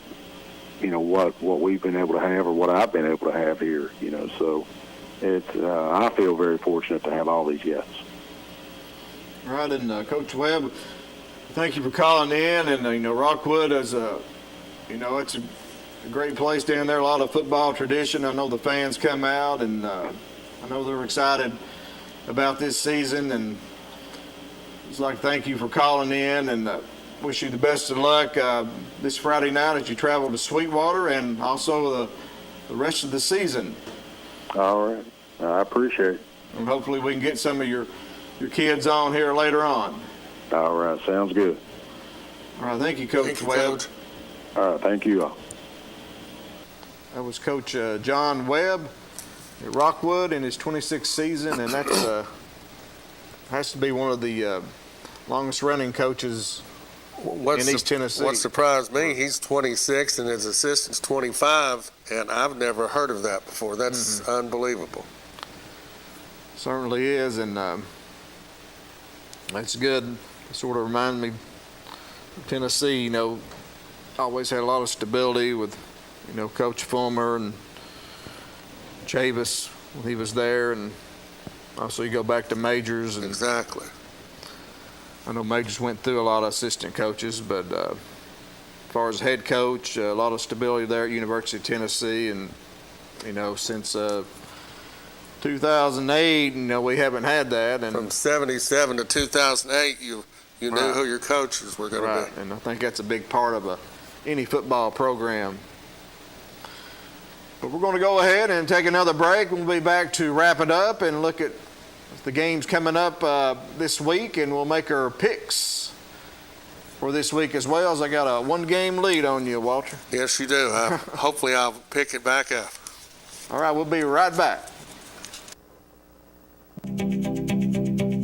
what we've been able to have or what I've been able to have here, so it's, I feel very fortunate to have all these guys. All right, and Coach Webb, thank you for calling in, and, Brockwood is it's a great place down there, a lot of football tradition. I know the fans come out, and I know they're excited about this season, and just like to thank you for calling in, and wish you the best of luck this Friday night as you travel to Sweetwater, and also the rest of the season. All right. I appreciate it. And hopefully we can get some of your kids on here later on. All right. Sounds good. All right. Thank you, Coach Webb. All right. Thank you all. That was Coach John Webb at Brockwood in his 26th season, and that's has to be one of the longest-running coaches in East Tennessee. What surprised me, he's 26 and his assistant's 25, and I've never heard of that before. That's unbelievable. Certainly is, and that's good. It sort of reminds me of Tennessee, always had a lot of stability with, Coach Fulmer and Chavis when he was there, and also you go back to Majors. And exactly. I know Majors went through a lot of assistant coaches, but as far as head coach, a lot of stability there at University of Tennessee, and, since 2008, we haven't had that. And from 77 to 2008, you knew who your coaches were going to be. And I think that's a big part of any football program. But we're going to go ahead and take another break. We'll be back to wrap it up and look at the games coming up this week, and we'll make our picks for this week as well, as I got a one-game lead on you, Walter. Yes, you do. Hopefully I'll pick it back up. All right, we'll be right back.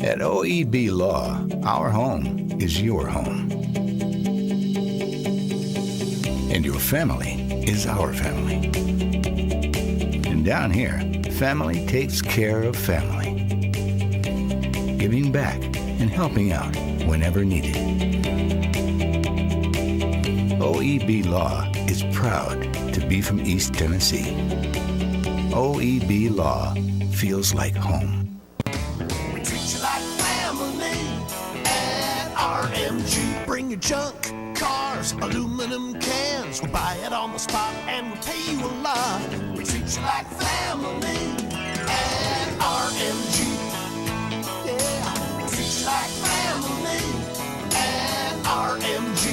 At OEB Law, our home is your home. And your family is our family. And down here, family takes care of family. Giving back and helping out whenever needed. OEB Law is proud to be from East Tennessee. OEB Law feels like home. We treat you like family at RMG. Bring your junk, cars, aluminum cans. We buy it on the spot and we pay you a lot. We treat you like family at RMG. Yeah, we treat you like family at RMG.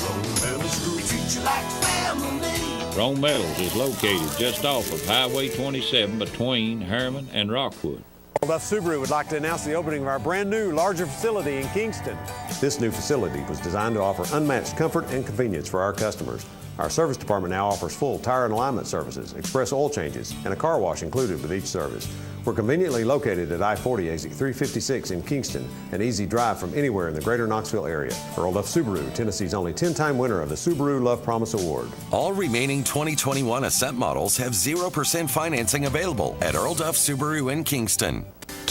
Rome Metals Group, treat you like family. Rome Metals is located just off of Highway 27 between Herman and Brockwood. Duff Subaru would like to announce the opening of our brand new, larger facility in Kingston. This new facility was designed to offer unmatched comfort and convenience for our customers. Our service department now offers full tire and alignment services, express oil changes, and a car wash included with each service. We're conveniently located at I-40 exit 356 in Kingston, an easy drive from anywhere in the greater Knoxville area. Earl Duff Subaru, Tennessee's only 10-time winner of the Subaru Love Promise Award. All remaining 2021 Ascent models have 0% financing available at Earl Duff Subaru in Kingston.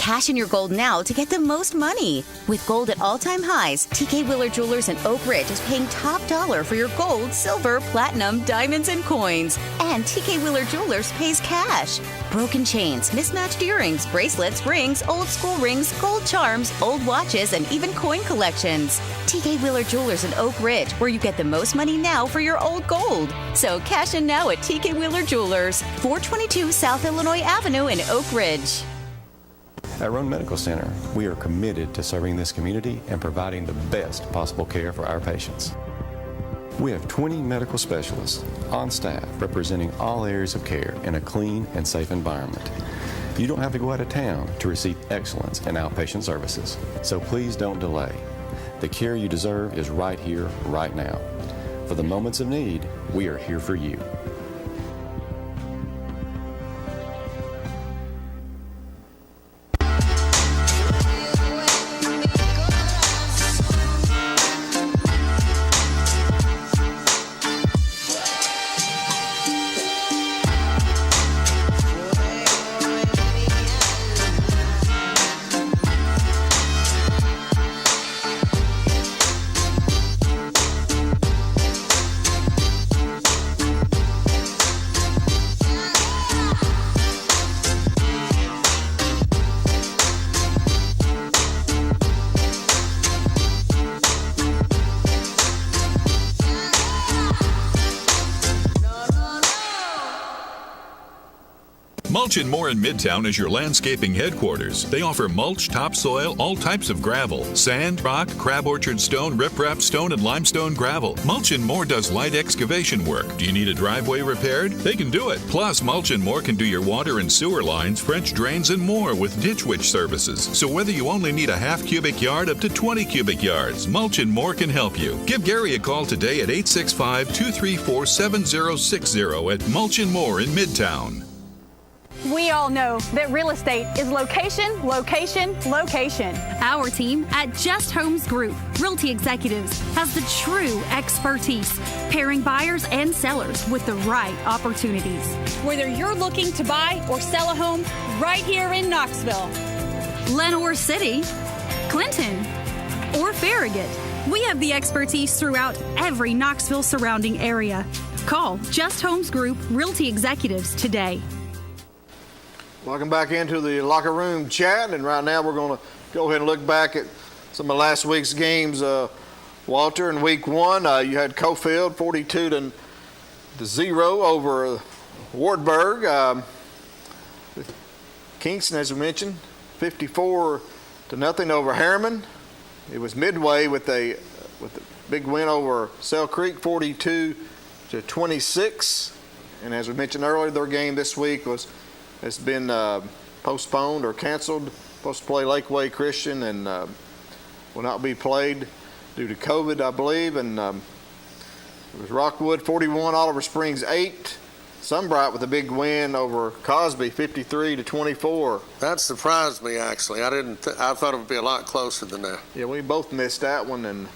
Cash in your gold now to get the most money. With gold at all-time highs, TK Wheeler Jewelers in Oak Ridge is paying top dollar for your gold, silver, platinum, diamonds, and coins. And TK Wheeler Jewelers pays cash. Broken chains, mismatched earrings, bracelets, rings, old school rings, gold charms, old watches, and even coin collections. TK Wheeler Jewelers in Oak Ridge, where you get the most money now for your old gold. So cash in now at TK Wheeler Jewelers, 422 South Illinois Avenue in Oak Ridge. At Roan Medical Center, we are committed to serving this community and providing the best possible care for our patients. We have 20 medical specialists on staff representing all areas of care in a clean and safe environment. You don't have to go out of town to receive excellence in outpatient services, so please don't delay. The care you deserve is right here, right now. For the moments of need, we are here for you. Mulch & More in Midtown is your landscaping headquarters. They offer mulch, topsoil, all types of gravel, sand, rock, crab orchard stone, riprap stone, and limestone gravel. Mulch & More does light excavation work. Do you need a driveway repaired? They can do it. Plus, Mulch & More can do your water and sewer lines, French drains, and more with ditch witch services. So whether you only need a half cubic yard up to 20 cubic yards, Mulch & More can help you. Give Gary a call today at 865-234-7060 at Mulch & More in Midtown. We all know that real estate is location, location, location. Our team at Just Homes Group, Realty Executives, has the true expertise, pairing buyers and sellers with the right opportunities. Whether you're looking to buy or sell a home right here in Knoxville, Lenoir City, Clinton, or Farragut, we have the expertise throughout every Knoxville surrounding area. Call Just Homes Group Realty Executives today. Welcome back into the locker room chat, and right now we're going to go ahead and look back at some of last week's games. Walter, in week one, you had Cofield 42-0 over Wartburg. Kingston, as we mentioned, 54-0 over Harriman. It was Midway with a big win over Sale Creek, 42-26. And as we mentioned earlier, their game this week has been postponed or canceled. Supposed to play Lakeway Christian and will not be played due to COVID, I believe. And it was Brockwood 41, Oliver Springs 8. Sunbright with a big win over Cosby, 53-24. That surprised me, actually. I thought it would be a lot closer than that. Yeah, we both missed that one, and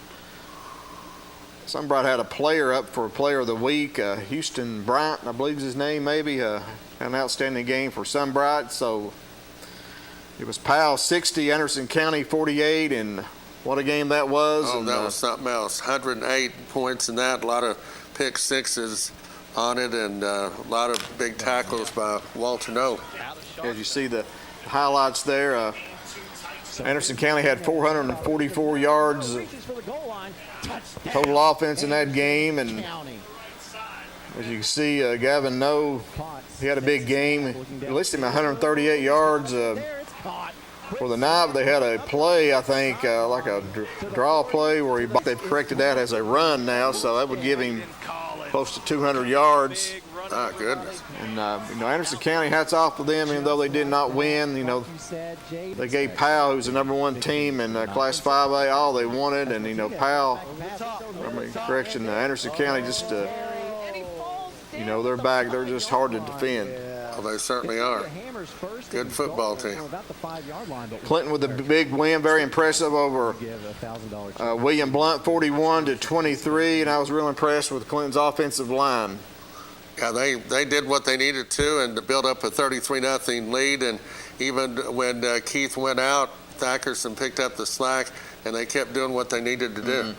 Sunbright had a player up for Player of the Week, Houston Bryant, I believe is his name, maybe. An outstanding game for Sunbright. So it was Powell 60, Anderson County 48, and what a game that was. Oh, and, that was something else. 108 points in that, a lot of pick sixes on it, and a lot of big tackles by Walter Noe. As you see the highlights there, Anderson County had 444 yards total offense in that game, and as you can see, Gavin Noe, he had a big game. He listed him 138 yards for the night. They had a play, I think, like a draw play where they've corrected that as a run now, so that would give him close to 200 yards. Ah, goodness. And, Anderson County, hats off to them, even though they did not win. They gave Powell, who's the number one team in Class 5A, all they wanted. And, Anderson County just, they're back. They're just hard to defend. Well, they certainly are. Good football team. Clinton with a big win, very impressive over William Blunt, 41-23. And I was real impressed with Clinton's offensive line. Yeah, they did what they needed to, and to build up a 33-0 lead, and even when Keith went out, Thackerson picked up the slack, and they kept doing what they needed to do.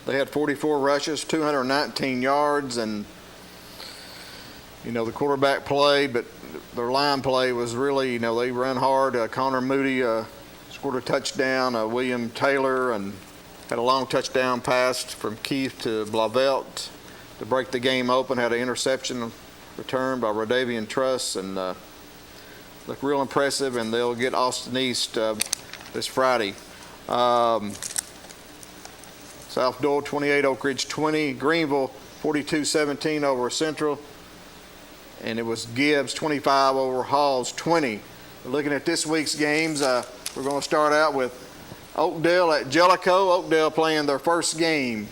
They had 44 rushes, 219 yards, and the quarterback play, but their line play was really, they run hard. Connor Moody scored a touchdown. William Taylor and had a long touchdown pass from Keith to Blavelt to break the game open. Had an interception return by Rodavian Truss, and looked real impressive. And they'll get Austin East this Friday. South Dole 28, Oak Ridge 20, Greenville 42-17 over Central, and it was Gibbs 25 over Halls 20. Looking at this week's games, we're going to start out with Oakdale at Jellicoe. Oakdale playing their first game.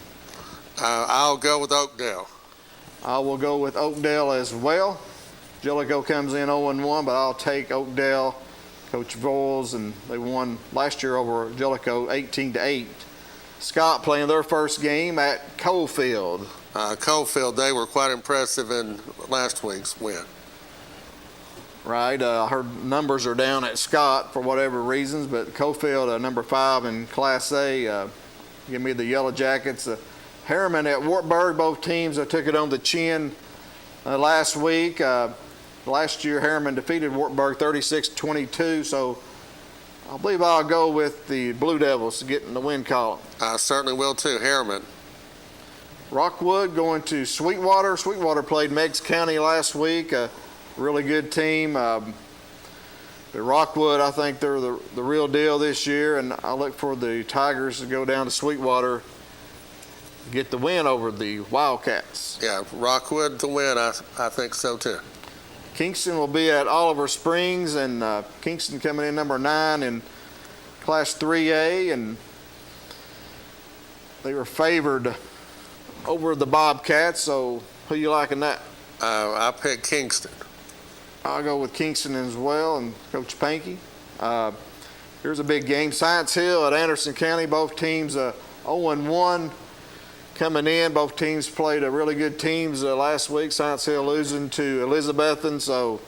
I'll go with Oakdale. I will go with Oakdale as well. Jellicoe comes in 0-1, but I'll take Oakdale. Coach Voiles, and they won last year over Jellicoe 18-8. Scott playing their first game at Coalfield. Coalfield, they were quite impressive in last week's win. Right. I heard numbers are down at Scott for whatever reasons, but Coalfield, number 5 in Class A, give me the Yellow Jackets. Harriman at Wartburg, both teams took it on the chin last week. Last year, Harriman defeated Wartburg 36-22, so I believe I'll go with the Blue Devils to get in the win column. I certainly will too, Harriman. Brockwood going to Sweetwater. Sweetwater played Meigs County last week, a really good team. But Rockwood, I think they're the real deal this year, and I look for the Tigers to go down to Sweetwater, get the win over the Wildcats. Yeah, Rockwood to win, I think so too. Kingston will be at Oliver Springs, and Kingston coming in number 9 in Class 3A, and they were favored over the Bobcats. So who you liking that? I pick Kingston. I'll go with Kingston as well, and Coach Pinkey. Here's a big game. Science Hill at Anderson County. Both teams 0-1 coming in. Both teams played a really good teams last week. Science Hill losing to Elizabethton,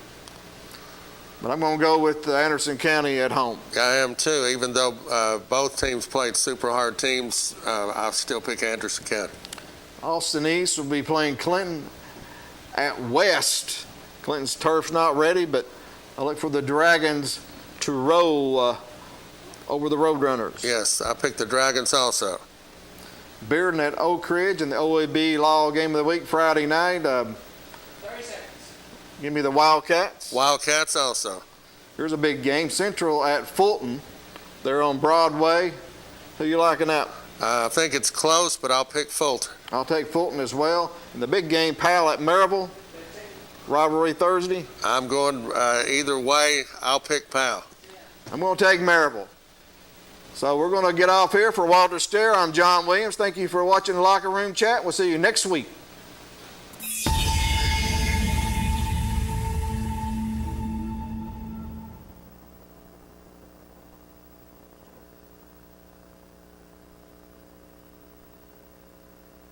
but I'm going to go with Anderson County at home. I am too. Even though both teams played super hard teams, I'll still pick Anderson County. Austin East will be playing Clinton at West. Clinton's turf's not ready, but I look for the Dragons to roll over the Roadrunners. Yes, I picked the Dragons also. Bearden at Oak Ridge in the OAB Law Game of the Week Friday night. 30 seconds. Give me the Wildcats. Wildcats also. Here's a big game. Central at Fulton. They're on Broadway. Who you liking out? I think it's close, but I'll pick Fulton. I'll take Fulton as well. And the big game, Powell at Maryville. Rivalry Thursday. I'm going either way. I'll pick Powell. I'm going to take Maryville. So we're going to get off here. For Walter Stair, I'm John Williams. Thank you for watching the Locker Room Chat. We'll see you next week.